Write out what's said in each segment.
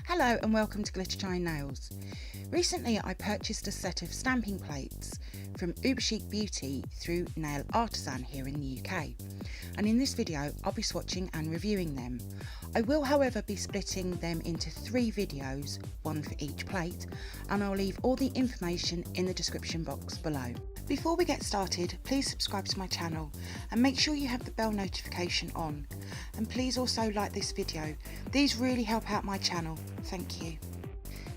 Hello and welcome to Glittershinenails. Recently I purchased a set of stamping plates from Uberchic Beauty through Nail Artisan here in the UK, and in this video I'll be swatching and reviewing them. I will however be splitting them into 3 videos, one for each plate, and I'll leave all the information in the description box below. Before we get started, please subscribe to my channel and make sure you have the bell notification on, and please also like this video. These really help out my channel, thank you.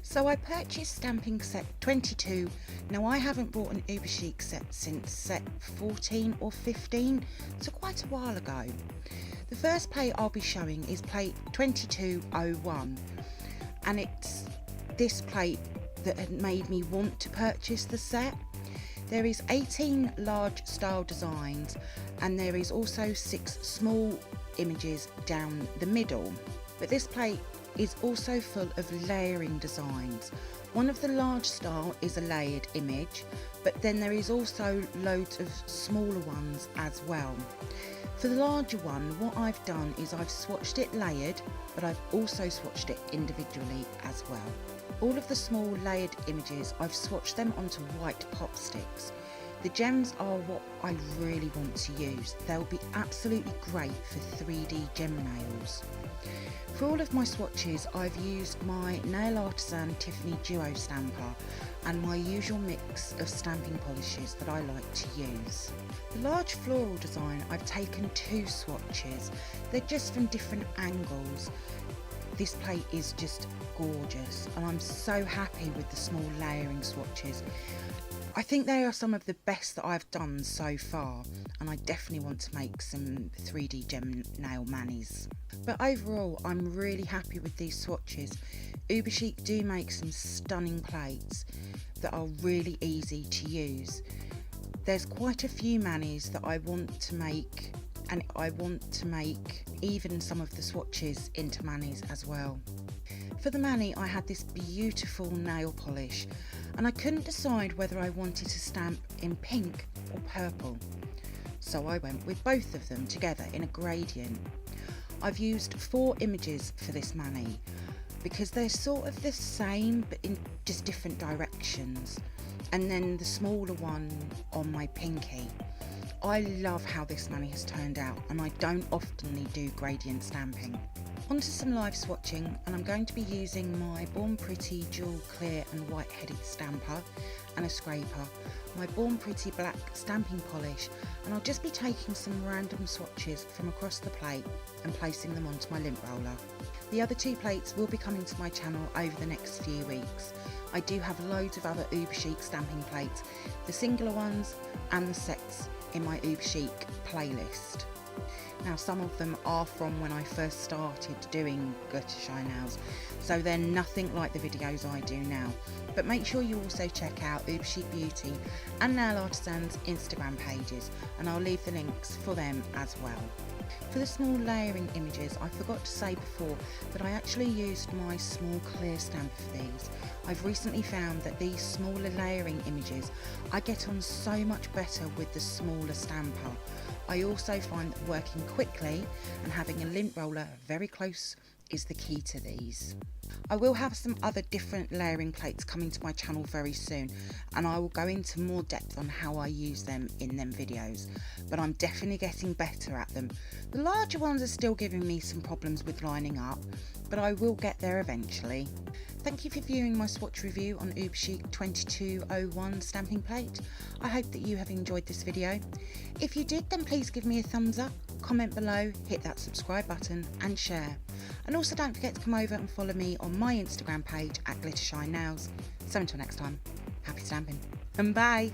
So I purchased stamping set 22. Now I haven't bought an Uberchic set since set 14 or 15, so quite a while ago. The first plate I'll be showing is plate 2201, and it's this plate that had made me want to purchase the set. There is 18 large style designs and there is also 6 small images down the middle, but this plate is also full of layering designs. One of the large style is a layered image, but then there is also loads of smaller ones as well. For the larger one, what I've done is I've swatched it layered, but I've also swatched it individually as well. All of the small layered images, I've swatched them onto white pop sticks. The gems are what I really want to use. They'll be absolutely great for 3D gem nails. For all of my swatches, I've used my Nail Artisan Tiffany Duo stamper and my usual mix of stamping polishes that I like to use. The large floral design, I've taken 2 swatches. They're just from different angles. This plate is just gorgeous and I'm so happy with the small layering swatches. I think they are some of the best that I've done so far, and I definitely want to make some 3D gem nail manis. But overall I'm really happy with these swatches. Uberchic do make some stunning plates that are really easy to use. There's quite a few manis that I want to make, and I want to make even some of the swatches into manis as well. For the mani I had this beautiful nail polish and I couldn't decide whether I wanted to stamp in pink or purple, so I went with both of them together in a gradient. I've used 4 images for this mani because they're sort of the same but in just different directions, and then the smaller one on my pinky. I love how this mani has turned out and I don't often do gradient stamping. Onto some live swatching, and I'm going to be using my Born Pretty dual clear and white headed stamper and a scraper, my Born Pretty black stamping polish, and I'll just be taking some random swatches from across the plate and placing them onto my lint roller. The other 2 plates will be coming to my channel over the next few weeks. I do have loads of other Uberchic stamping plates, the singular ones and the sets in my Uberchic playlist. Now some of them are from when I first started doing Glittershinenails, so they're nothing like the videos I do now. But make sure you also check out Uberchic Beauty and Nail Artisan's Instagram pages, and I'll leave the links for them as well. For the small layering images, I forgot to say before that I actually used my small clear stamp for these. I've recently found that these smaller layering images I get on so much better with the smaller stamper. I also find that working quickly and having a lint roller very close is the key to these. I will have some other different layering plates coming to my channel very soon, and I will go into more depth on how I use them in them videos, but I'm definitely getting better at them. The larger ones are still giving me some problems with lining up, but I will get there eventually. Thank you for viewing my swatch review on Uberchic 2201 stamping plate. I hope that you have enjoyed this video. If you did, then please give me a thumbs up, comment below, hit that subscribe button and share. And also don't forget to come over and follow me on my Instagram page at glittershinenails. So until next time, happy stamping and bye!